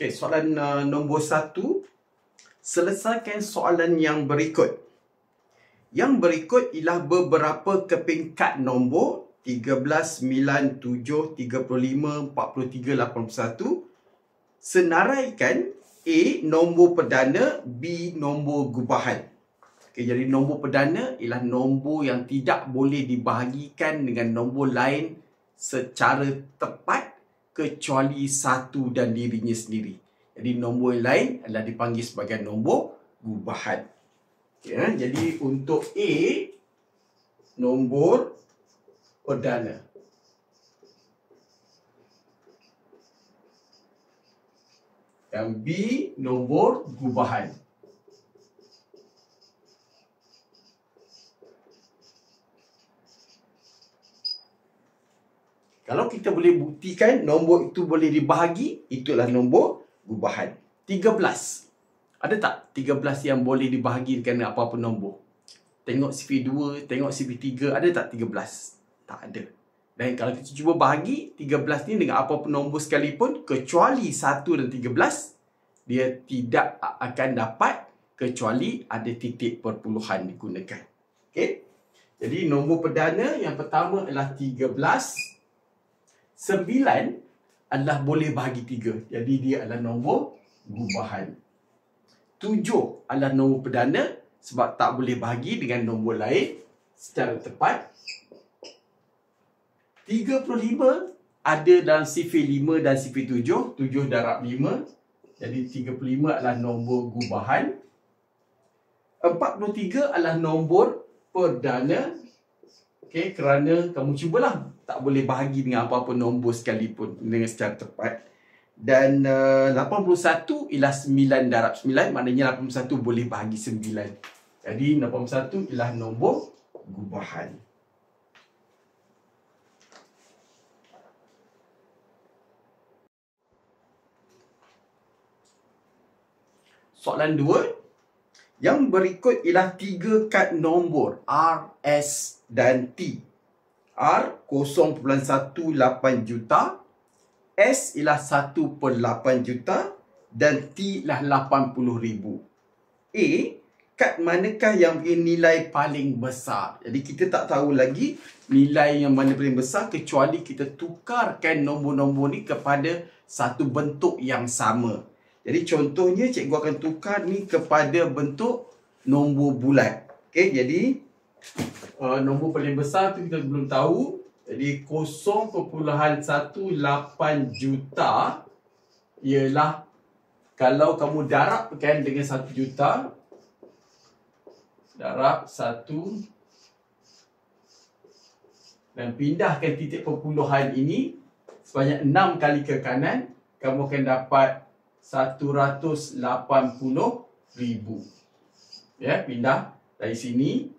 Okey, soalan nombor 1. Selesaikan soalan yang berikut. Yang berikut ialah beberapa kepingkat nombor 13, 9, 7, 35, 43, 81. Senaraikan A nombor perdana, B nombor gubahan. Okey, jadi nombor perdana ialah nombor yang tidak boleh dibahagikan dengan nombor lain secara tepat kecuali satu dan dirinya sendiri. Jadi nombor yang lain adalah dipanggil sebagai nombor gubahan. Okay, jadi untuk A, nombor perdana. Yang B, nombor gubahan. Kalau kita boleh buktikan nombor itu boleh dibahagi, itulah nombor gubahan. 13. Ada tak 13 yang boleh dibahagi dengan apa-apa nombor? Tengok CP2, tengok CP3, ada tak 13? Tak ada. Dan kalau kita cuba bahagi 13 ni dengan apa-apa nombor sekalipun, kecuali 1 dan 13, dia tidak akan dapat kecuali ada titik perpuluhan digunakan. Okey? Jadi nombor perdana yang pertama adalah 13. 9 adalah boleh bahagi 3. Jadi dia adalah nombor gubahan. 7 adalah nombor perdana sebab tak boleh bahagi dengan nombor lain secara tepat. 35 ada dalam sifir 5 dan sifir 7. 7 darab 5. Jadi 35 adalah nombor gubahan. 43 adalah nombor perdana. Okey, kerana kamu cubalah tak boleh bahagi dengan apa-apa nombor sekalipun dengan secara tepat. Dan 81 ialah 9 darab 9, maknanya 81 boleh bahagi 9. Jadi 81 ialah nombor gubahan. Soalan 2. Yang berikut ialah 3 kad nombor R, S dan T. R 0.18 juta, S ialah 1/8 juta dan T ialah 80,000. A, kad manakah yang nilai paling besar? Jadi kita tak tahu lagi nilai yang mana paling besar kecuali kita tukarkan nombor-nombor ni kepada satu bentuk yang sama. Jadi contohnya cikgu akan tukar ni kepada bentuk nombor bulat. Okey, jadi nombor paling besar tu kita belum tahu. Jadi 0.18 juta ialah kalau kamu darabkan dengan 1 juta, darab 1 dan pindahkan titik perpuluhan ini sebanyak 6 kali ke kanan, kamu akan dapat 180,000. Ya, pindah dari sini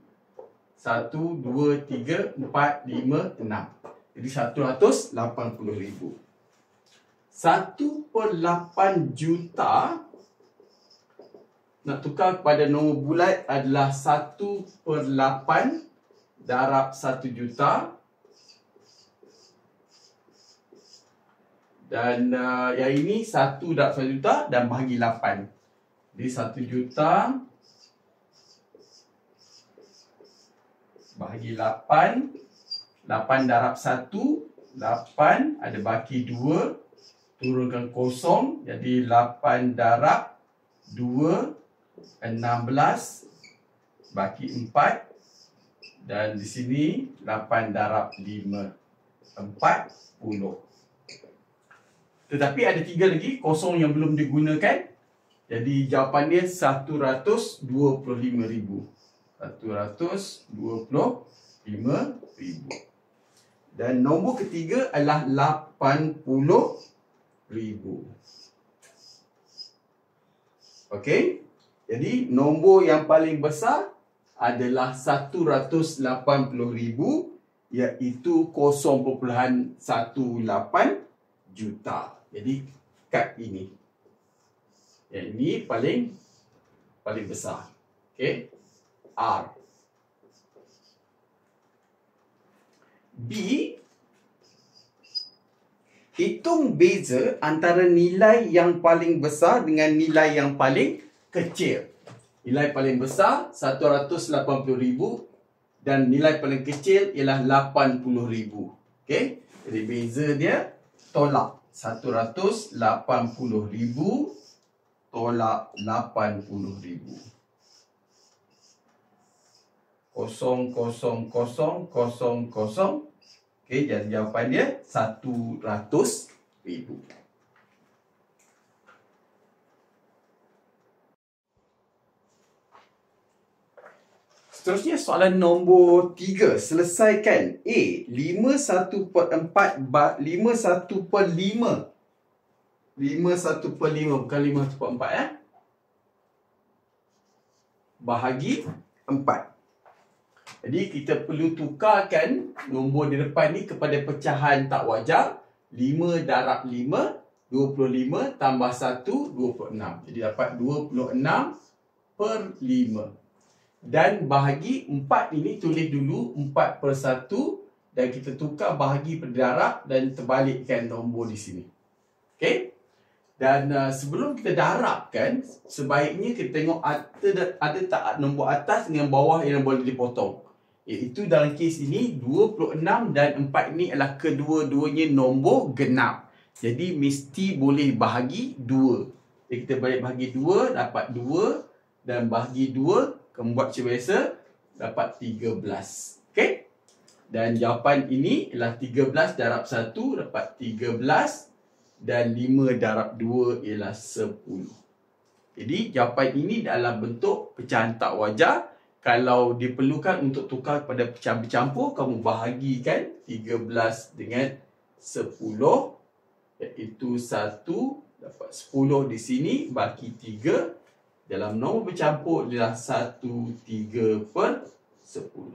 1, 2, 3, 4, 5, 6. Jadi 180,000. 1/8 juta nak tukar kepada nombor bulat adalah 1/8 darab 1 juta. Dan yang ini 1 darab 1 juta dan bahagi 8. Jadi 1 juta bahagi 8. 8 darab 1, 8. Ada baki 2. Turunkan 0. Jadi 8 darab 2, 16. Baki 4. Dan di sini 8 darab 5, 40. Tetapi ada 3 lagi kosong yang belum digunakan. Jadi jawapan dia 125,000. 125,000. Dan nombor ketiga adalah 80,000. Okey. Jadi nombor yang paling besar adalah 180,000, iaitu 0.18 juta. Jadi kad ini. Yang ini paling besar. Okey. R. B hitung beza antara nilai yang paling besar dengan nilai yang paling kecil. Nilai paling besar 180,000 dan nilai paling kecil ialah 80,000. Okey. Jadi beza dia tolak 180,000 tolak 80,000. 0,0,0,0. Okey, jadi jawapan dia 100,000. Seterusnya soalan nombor 3. Selesaikan A. 51/4 51/5. 51/5 bukan 51/4 bahagi 4. Jadi kita perlu tukarkan nombor di depan ni kepada pecahan tak wajar. 5 darab 5, 25 tambah 1, 26. Jadi dapat 26/5. Dan bahagi 4 ini tulis dulu 4/1 dan kita tukar bahagi darab dan terbalikkan nombor di sini. Okey? Dan sebelum kita darabkan, sebaiknya kita tengok ada tak nombor atas dengan bawah yang boleh dipotong. Iaitu dalam kes ini 26 dan 4 ini adalah kedua-duanya nombor genap. Jadi mesti boleh bahagi 2. Jadi kita balik bahagi 2 dapat 2 dan bahagi 2 kamu buat macam biasa dapat 13. Okey? Dan jawapan ini ialah 13 darab 1 dapat 13 dan 5 darab 2 ialah 10. Jadi jawapan ini dalam bentuk pecahan tak wajar. Kalau diperlukan untuk tukar kepada pecahan bercampur, kamu bahagikan 13 dengan 10, iaitu 1 dapat 10 di sini bagi 3. Dalam nombor bercampur ialah 1/3/10.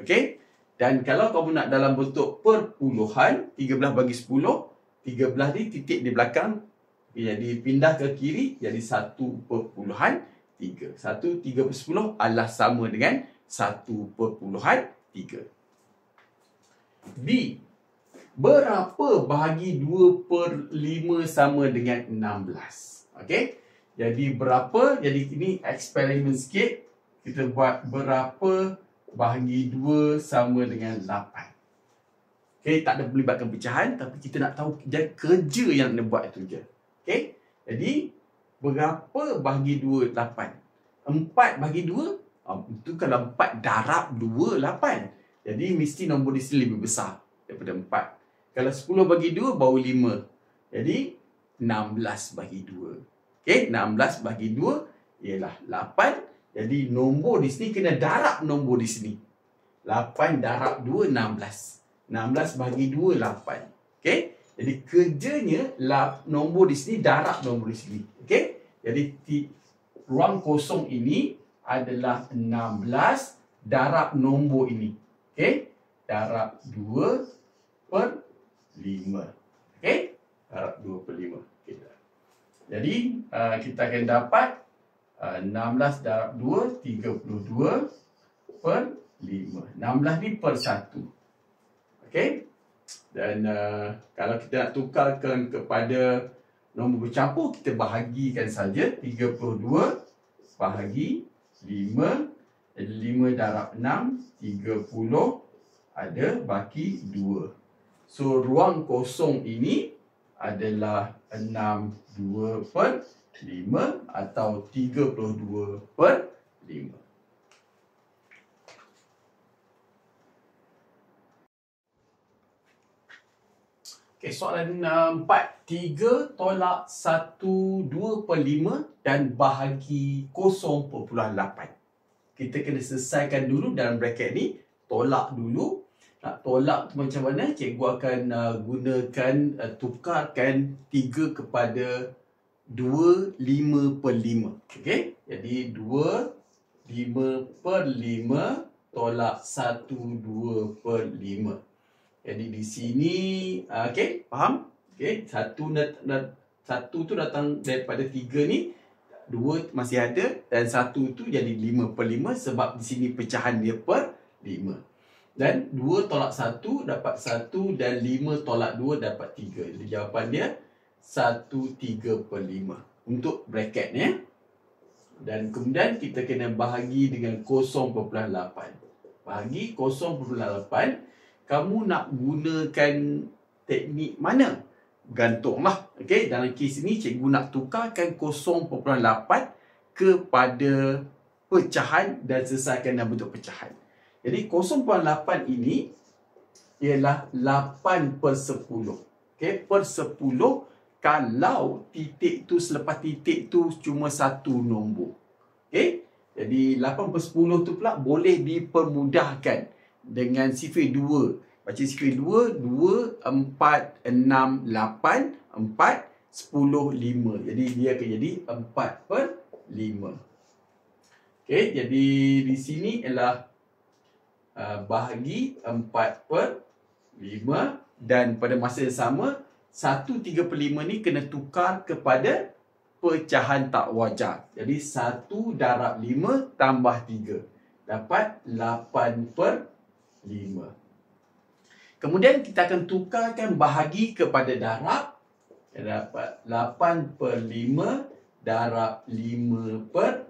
Okey? Dan kalau kamu nak dalam bentuk perpuluhan, 13 bagi 10, 13 ni titik di belakang, jadi pindah ke kiri jadi 1/3. 1/3/10 adalah sama dengan 1/3. B. Berapa bahagi 2/5 sama dengan 16? Okey? Jadi berapa? Jadi ini eksperimen sikit. Kita buat berapa bahagi 2 sama dengan 8. Okey, tak ada melibatkan pecahan, tapi kita nak tahu kerja yang nak buat itu je. Okey? Jadi berapa bahagi 2 8? 4 bahagi 2, itu kalau 4 darab 2 8. Jadi mesti nombor di sini lebih besar daripada 4. Kalau 10 bagi 2 baru 5. Jadi 16 bagi 2. Okey, 16 bagi 2 ialah 8. Jadi nombor di sini kena darab nombor di sini. 8 darab 2 16. 16 bagi 2 8. Okey? Jadi kerjanya nombor di sini darab nombor di sini. Okey? Jadi ruang kosong ini adalah 16 darab nombor ini. Okey? Darab 2/5. Okey? Darab 2/5. Okay. Jadi kita akan dapat 16 darab 2 32/5. 16 ni per 1. Okey? Dan kalau kita nak tukarkan kepada nombor bercampur, kita bahagikan saja 32 bahagi 5. Jadi 5 darab 6 30 ada bagi 2. So ruang kosong ini adalah 62/5 atau 32/5. Okay, soalan 4. 3 tolak 1 2/5 dan bahagi 0.8. Kita kena selesaikan dulu dalam bracket ni. Tolak dulu. Nak tolak tu macam mana? Cikgu akan gunakan, tukarkan 3 kepada 2 5/5. Okey? Jadi 2 5/5 tolak 1 2/5. Jadi di sini, okey, faham? Okey, satu tu datang daripada 3 ni, 2 masih ada dan 1 tu jadi 5/5 sebab di sini pecahan dia per 5. Dan 2 tolak 1 dapat 1 dan 5 tolak 2 dapat 3. Jadi jawapan dia 1/3/5 untuk bracket ni. Dan kemudian kita kena bahagi dengan 0.8. Bahagi 0.8, kamu nak gunakan teknik mana? Gantunglah. Okey, dalam kes ini cikgu nak tukarkan 0.8 kepada pecahan dan selesaikan dalam bentuk pecahan. Jadi 0.8 ini ialah 8/10. Okey, per 10 kalau titik tu selepas titik tu cuma satu nombor. Okey, jadi 8/10 tu pula boleh dipermudahkan dengan sifir 2. Baca sifir 2, 2, 4, 6, 8, 4, 10, 5. Jadi dia akan jadi 4/5. Okey, jadi di sini ialah bahagi 4/5 dan pada masa yang sama 1/3/5 ni kena tukar kepada pecahan tak wajar. Jadi 1 darab 5 tambah 3 dapat 8/5. Kemudian kita akan tukarkan bahagi kepada darab. Dapat 8/5 darab 5/4.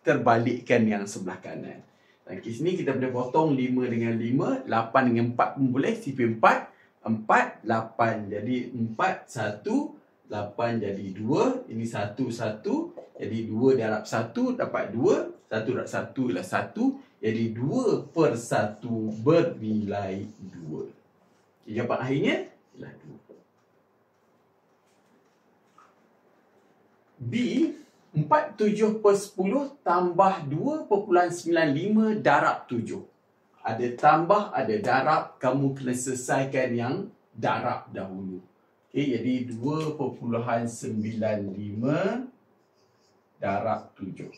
Terbalikkan yang sebelah kanan. Dalam kes ni kita boleh potong 5 dengan 5, 8 dengan 4 pun boleh. Sifir 4, 4, 8. Jadi 4, 1, 8 jadi 2. Ini 1, 1. Jadi 2 darab 1 dapat 2. 1 darab 1 ialah 1. Jadi 2/1 bernilai 2. Jawapan akhirnya ialah 2. B, 47/10 tambah 2.95 darab 7. Ada tambah, ada darab. Kamu kena selesaikan yang darab dahulu. Okey, jadi 2.95 darab 7.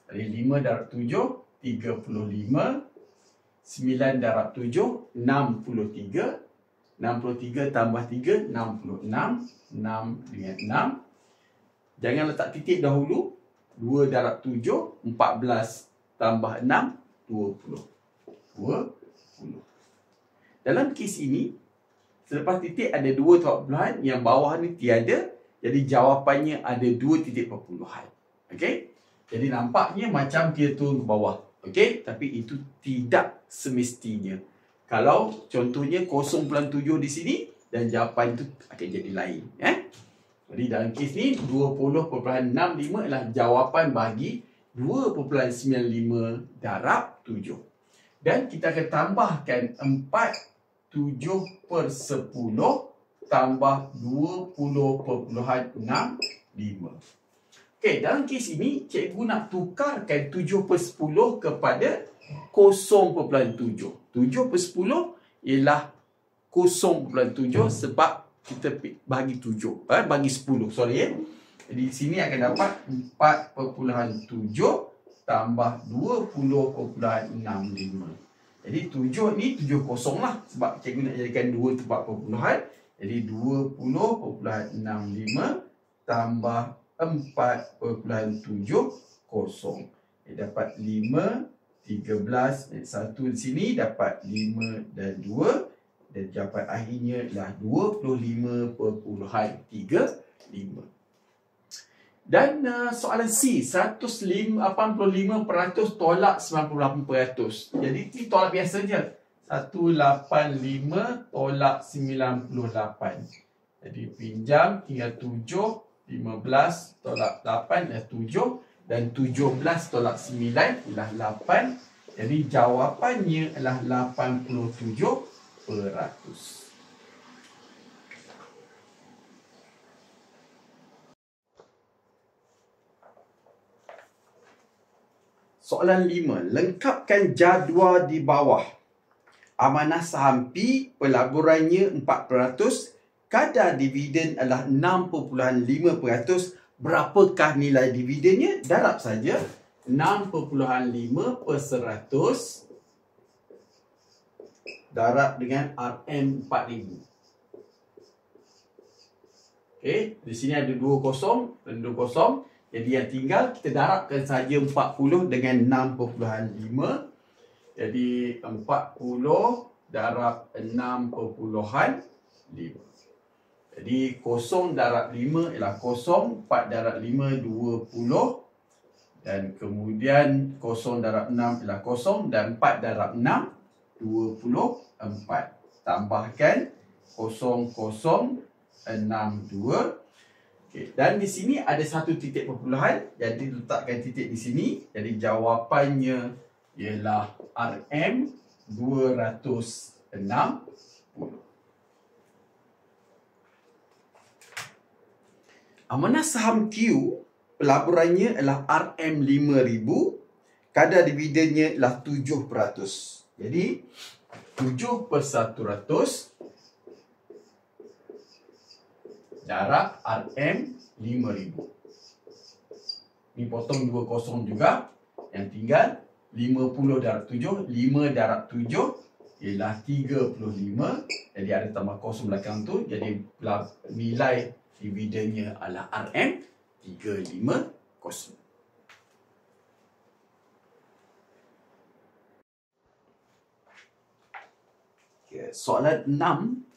Jadi 5 darab 7, 35. 9 darab 7, 63. 63 tambah 3, 66. 6 dengan 6. Jangan letak titik dahulu. 2 darab 7, 14 tambah 6, 20. 20. Dalam kes ini, selepas titik ada 2 perpuluhan, yang bawah ni tiada. Jadi jawapannya ada 2 titik perpuluhan. Okey? Jadi nampaknya macam dia turun ke bawah. Okey? Tapi itu tidak semestinya. Kalau contohnya 0.7 di sini, dan jawapan itu akan jadi lain. Jadi dalam kes ni 20.65 adalah jawapan bagi 2.95 darab 7. Dan kita akan tambahkan 47/10 tambah 20.65. Okey, dalam kes ini cikgu nak tukarkan 7/10 kepada 0.7. 7/10 ialah 0.7 sebab kita bagi 7, bagi 10, Jadi di sini akan dapat 4.7 tambah 20.65. Jadi 7 ni 7 kosong lah, sebab cikgu nak jadikan 2 tu 4 perpuluhan. Jadi 20.65 tambah 4.70. Dapat 5, 13, 1 di sini dapat 5 dan 2. Dan jawapan akhirnya adalah 25.35. Dan soalan C, 185% tolak 98%. Jadi ini tolak biasa je. 185 tolak 98. Jadi pinjam tinggal 7, 15 tolak 8 adalah 7. Dan 17 tolak 9 ialah 8. Jadi jawapannya adalah 87%. Soalan 5. Lengkapkan jadual di bawah. Amanah saham P, pelaburannya 4%, kadar dividen adalah 6.5%. Berapakah nilai dividennya? Darab saja. 6.5% darab dengan RM4,000. Okey, di sini ada 2 kosong dan 2 kosong. Jadi yang tinggal kita darabkan saja 40 dengan 6.5. Jadi 40 darab 6,5. Jadi 0 darab 5 ialah 0, 4 darab 5 20, dan kemudian 0 darab 6 ialah 0, dan 4 darab 6 24. Tambahkan 0062. Okey, dan di sini ada satu titik perpuluhan, jadi letakkan titik di sini. Jadi jawapannya ialah RM 260. Amanah saham Q, pelaburannya ialah RM5,000, kadar dividennya ialah 7%. Jadi 7/100 darab RM5,000. Ni potong 2 kosong juga. Yang tinggal 50 darab 7. 5 darab 7 ialah 35. Jadi ada tambah kosong belakang tu. Jadi nilai dividennya adalah RM350. Okay, soalan 6.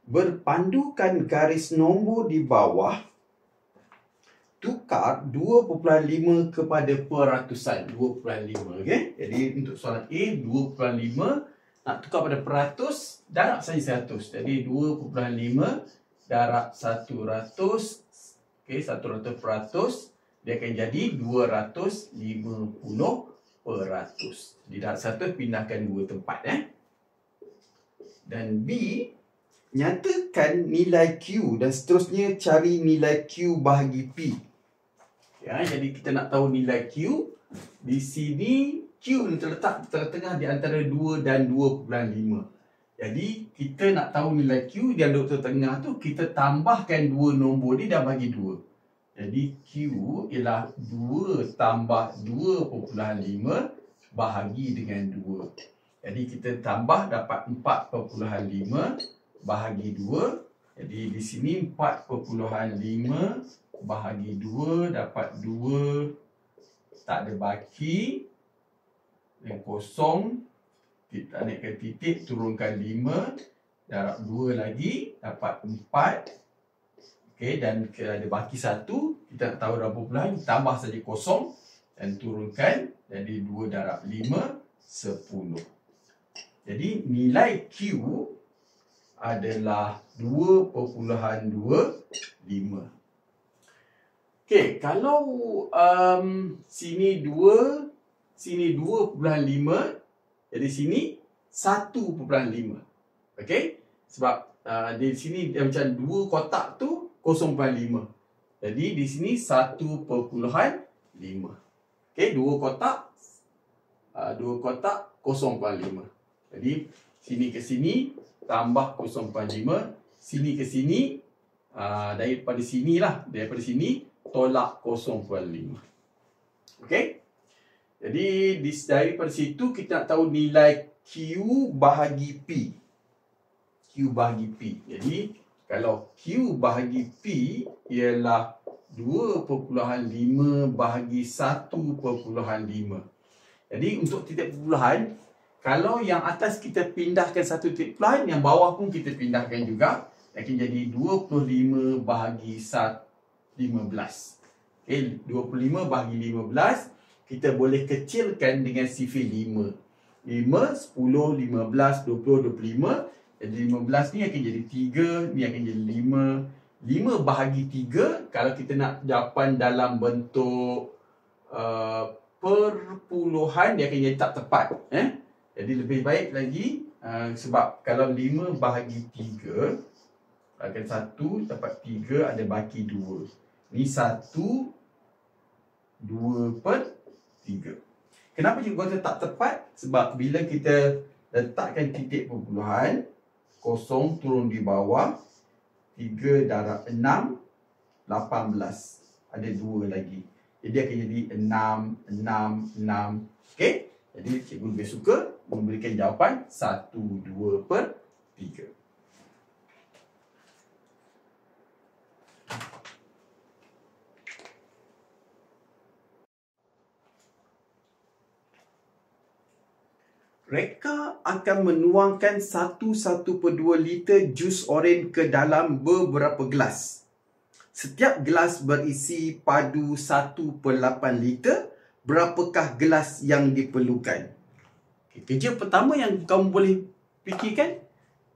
Berpandukan garis nombor di bawah, tukar 2.5 kepada peratusan. 2.5, okey. Jadi untuk soalan A, 2.5 nak tukar pada peratus, darab saja 100. Jadi 2.5 darab 100, okey, 100 peratus, dia akan jadi 250%. Jadi darab 100 pindahkan 2 tempat. Dan B, nyatakan nilai Q dan seterusnya cari nilai Q bahagi P. Ya, jadi kita nak tahu nilai Q. Di sini Q terletak tengah-tengah di antara 2 dan 2.5. Jadi kita nak tahu nilai Q yang duduk tengah tu, kita tambahkan 2 nombor ni dan bagi 2. Jadi Q ialah 2 tambah 2.5 bahagi dengan 2. Jadi kita tambah dapat 4.5 bahagi 2. Jadi di sini 4.5 bahagi 2 dapat 2. Tak ada baki. Dan kosong. Kita naikkan titik, turunkan 5. Darab 2 lagi. Dapat 4. Okey, dan ada baki 1. Kita nak tahu berapa puluhan. Tambah saja kosong. Dan turunkan. Jadi 2 darab 5, 10. Jadi nilai Q adalah 2.25. Okey, kalau sini 2, sini 2.5, jadi sini 1.5. Okey? Sebab di sini dia macam 2 kotak tu 0.5. Jadi di sini 1.5. Okey, 2 kotak 0.5. Jadi sini ke sini tambah 0.5, sini ke sini, daripada sini lah, daripada sini tolak 0.5. Okey? Jadi daripada situ kita nak tahu nilai Q bahagi P. Q bahagi P. Jadi kalau Q bahagi P ialah 2.5 bahagi 1.5. Jadi untuk titik perpuluhan, kalau yang atas kita pindahkan satu titik perpuluhan, yang bawah pun kita pindahkan juga. Akan jadi 25 bahagi 15. Okay, 25 bahagi 15. Kita boleh kecilkan dengan sifir 5. 5, 10, 15, 20, 25. Jadi 15 ni akan jadi 3. Ni akan jadi 5. 5 bahagi 3. Kalau kita nak jawapan dalam bentuk perpuluhan, dia akan jadi tak tepat. Jadi lebih baik lagi, sebab kalau 5 bahagi 3, akan 1 dapat 3, ada baki 2. Ni 1, 2/3. Kenapa cikgu kata tak tepat? Sebab bila kita letakkan titik perpuluhan, 0 turun di bawah, 3 darab 6, 18. Ada 2 lagi. Jadi akan jadi 6, 6, 6. Okey? Jadi cikgu lebih suka memberikan jawapan 1, 2/3. Reka akan menuangkan 1/1/2 liter jus oren ke dalam beberapa gelas. Setiap gelas berisi padu 1/8 liter. Berapakah gelas yang diperlukan? Kerja pertama yang kamu boleh fikirkan,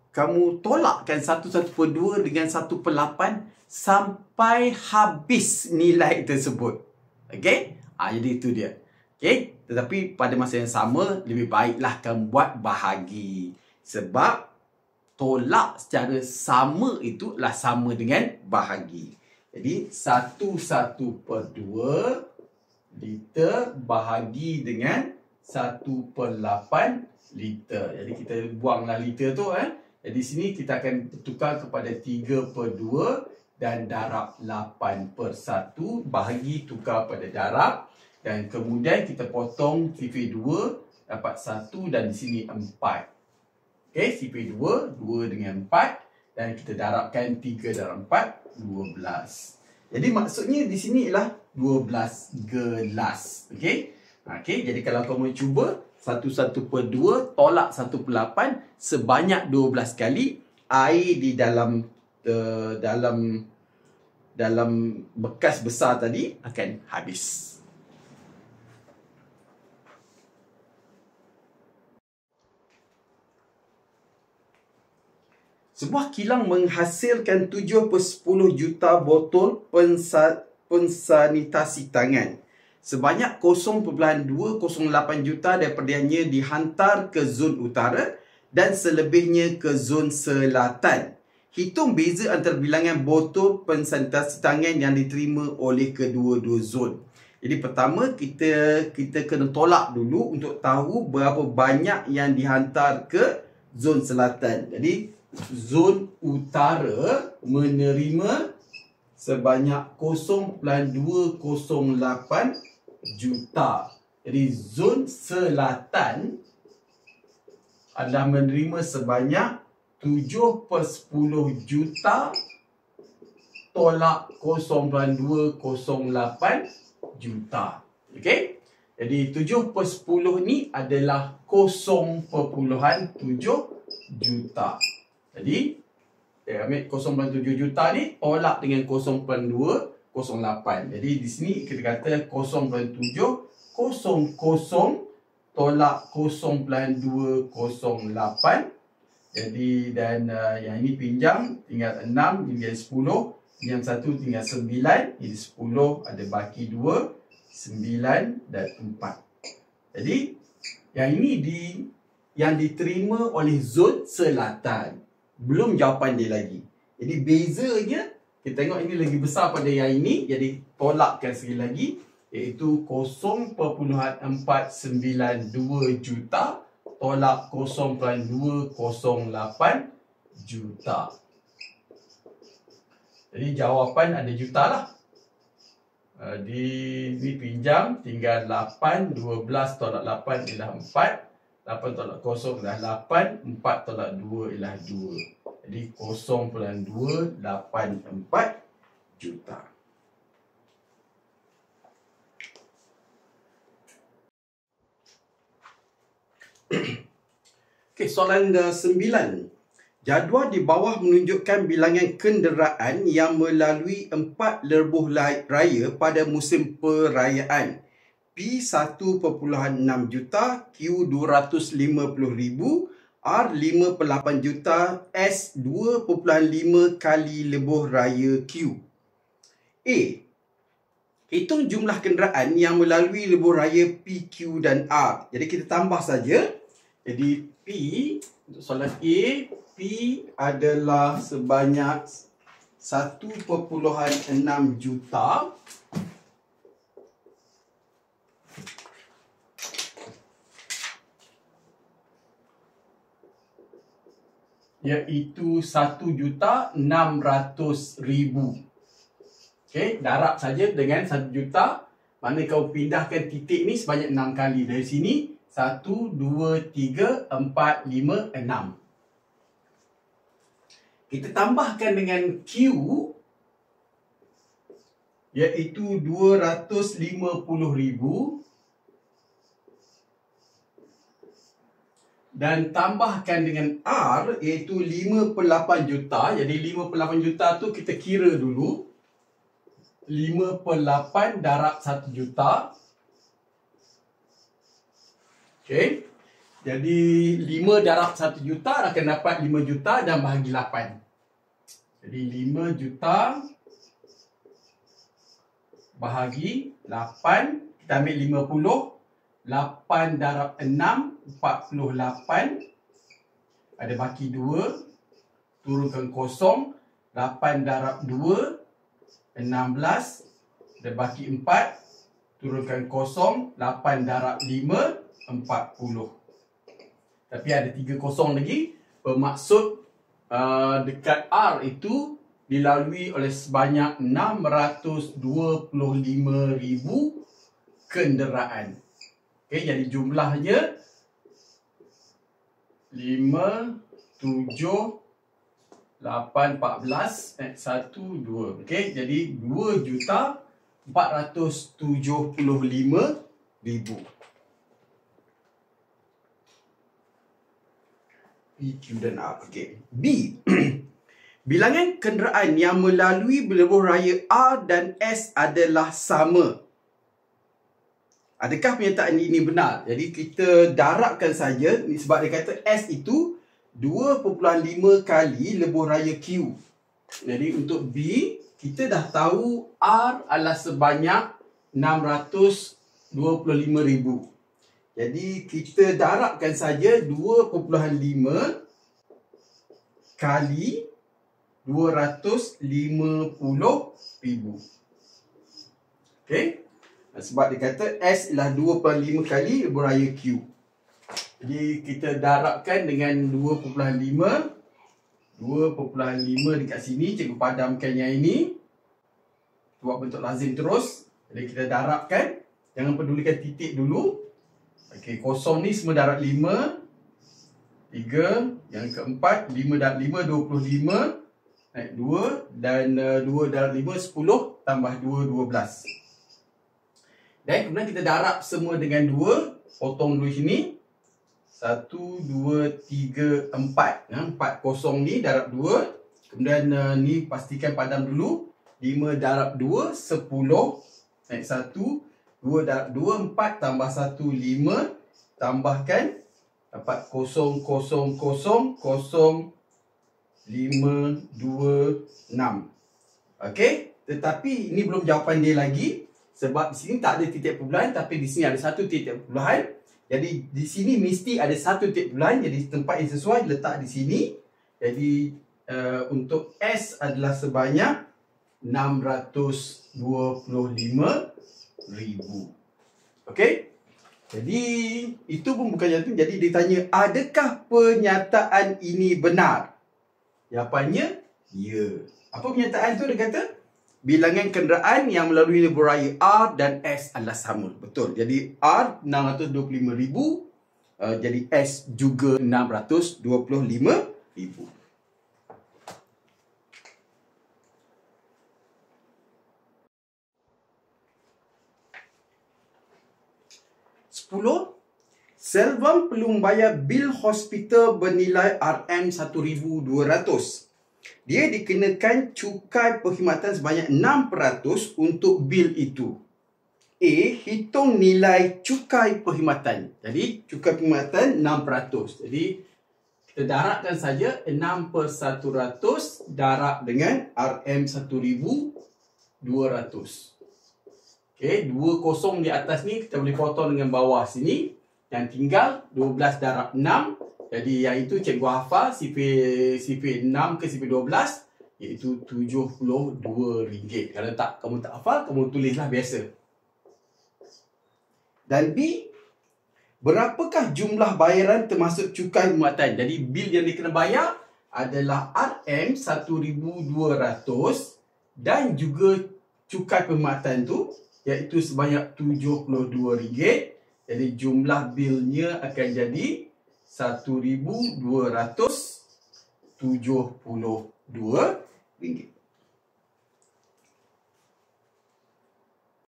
kamu tolakkan 1/2 dengan 1/8 sampai habis nilai tersebut. Okey? Jadi itu dia. Okey? Tetapi pada masa yang sama, lebih baiklah kamu buat bahagi. Sebab tolak secara sama itu adalah sama dengan bahagi. Jadi 1/2 liter bahagi dengan 1/8 liter. Jadi kita buanglah liter tu. Jadi sini kita akan tukar kepada 3/2 dan darab 8/1 bahagi tukar pada darab. Dan kemudian kita potong CP2 dapat 1 dan di sini 4. Okey, CP2 2 dengan 4 dan kita darabkan 3 darab 4 12. Jadi maksudnya di sini ialah 12 gelas. Okey. Okey, jadi kalau kamu cuba 1/2 tolak 1/8 sebanyak 12 kali, air di dalam bekas besar tadi akan habis. Sebuah kilang menghasilkan 7/10 juta botol pensanitasi tangan. Sebanyak 0.208 juta daripadanya dihantar ke zon utara dan selebihnya ke zon selatan. Hitung beza antara bilangan botol pensanitasi tangan yang diterima oleh kedua-dua zon. Jadi pertama kita kena tolak dulu untuk tahu berapa banyak yang dihantar ke zon selatan. Jadi zon utara menerima sebanyak 0.208 juta. Jadi zon selatan adalah menerima sebanyak 7/10 juta tolak 0.208 juta. Okey? Jadi 7/10 ni adalah 0.7 juta. Jadi, saya ambil 0.7 juta ni tolak dengan 0.208. Jadi, di sini kita kata 0.700 tolak 0.208. Jadi, dan yang ini pinjam tinggal 6, tinggal 10. Yang satu tinggal 9. Jadi, 10 ada baki 2, 9 dan 4. Jadi, yang ini yang diterima oleh zon selatan. Belum jawapan dia lagi. Jadi bezanya, kita tengok ini lagi besar pada yang ini. Jadi tolakkan sekali lagi. Iaitu 0.492 juta tolak 0.208 juta. Jadi jawapan ada juta lah. Di pinjam tinggal 8. 12 tolak 8 ialah 4. 8 tolak 0 adalah 8, 4 tolak 2 ialah 2. Jadi 0.284 juta. Okey, soalan 9. Jadual di bawah menunjukkan bilangan kenderaan yang melalui 4 lebuh raya pada musim perayaan. P 1.6 juta, Q 250,000, R 5.8 juta, S 2.5 kali lebuh raya Q. A. Hitung jumlah kenderaan yang melalui lebuh raya P, Q dan R. Jadi kita tambah saja. Jadi P, untuk soalan A, P adalah sebanyak 1.6 juta. Iaitu 1.600.000. Okey, darab saja dengan 1 juta. Mana kau pindahkan titik ni sebanyak 6 kali. Dari sini 1, 2, 3, 4, 5, 6. Kita tambahkan dengan Q, iaitu 250,000. dan tambahkan dengan R iaitu 5/8 juta. Jadi 5/8 juta tu kita kira dulu. 5/8 darab 1 juta. Okey. Jadi 5 darab 1 juta akan dapat 5 juta dan bahagi 8. Jadi 5 juta bahagi 8. Kita ambil 50. 8 darab 6, 48. Ada baki 2. Turunkan kosong. 8 darab 2, 16. Ada baki 4. Turunkan kosong. 8 darab 5, 40. Tapi ada 3 kosong lagi. Bermaksud dekat R itu dilalui oleh sebanyak 625,000 kenderaan. Okey, jadi jumlahnya 5, 7, 8, 14, 1, 2. Okey, jadi 2,475,000. P, Q dan R. Okey. B. Bilangan kenderaan yang melalui lebuh raya R dan S adalah sama. Adakah pernyataan ini benar? Jadi kita darabkan saja sebab dia kata S itu 2.5 kali lebuh raya Q. Jadi untuk B, kita dah tahu R adalah sebanyak 625,000. Jadi kita darabkan saja 2.5 kali 250,000. Okey? Sebab dia kata S ialah 2/5 kali lebuh raya Q. Jadi kita darabkan dengan 2.5. 2.5 dekat sini. Cikgu padamkan yang ini. Buat bentuk lazim terus. Jadi kita darabkan. Jangan pedulikan titik dulu. Okey, kosong ni semua darab 5. 3. Yang keempat, 5 darab 5, 25. Naik 2. Dan 2 darab 5, 10. Tambah 2, 12. Dan kemudian kita darab semua dengan 2. Potong dulu sini. 1, 2, 3, 4. 4 kosong ni darab 2. Kemudian ni pastikan padam dulu. 5 darab 2, 10. Naik 1. 2 darab 2, 4. Tambah 1, 5. Tambahkan. Dapat 0, 0, 0, 0, 5, 2, 6. Okey. Tetapi ini belum jawapan dia lagi. Sebab di sini tak ada titik perpuluhan, tapi di sini ada satu titik perpuluhan. Jadi di sini mesti ada satu titik perpuluhan. Jadi tempat yang sesuai letak di sini. Jadi untuk S adalah sebanyak 625,000. Okey? Jadi itu pun bukan jantung. Jadi dia tanya, adakah pernyataan ini benar? Jawapannya, ya. Apa pernyataan tu? Dia kata bilangan kenderaan yang melalui lebuh raya R dan S adalah sama. Betul. Jadi R 625,000. Jadi S juga 625,000. 10. Selvam perlu membayar bil hospital bernilai RM1,200. Dia dikenakan cukai perkhidmatan sebanyak 6% untuk bil itu. A. Hitung nilai cukai perkhidmatan. Jadi cukai perkhidmatan 6%. Jadi kita darabkan saja 6/100 darab dengan RM1,200. Okey, 2 kosong di atas ni kita boleh potong dengan bawah sini. Yang tinggal 12 darab 6. Jadi yang itu cikgu hafal sifir 6 ke sifir 12 iaitu RM72. Kalau tak kamu tak hafal, kamu tulislah biasa. Dan B, berapakah jumlah bayaran termasuk cukai perkhidmatan? Jadi bil yang dia kena bayar adalah RM1,200 dan juga cukai perkhidmatan tu iaitu sebanyak RM72. Jadi jumlah bilnya akan jadi RM1,272.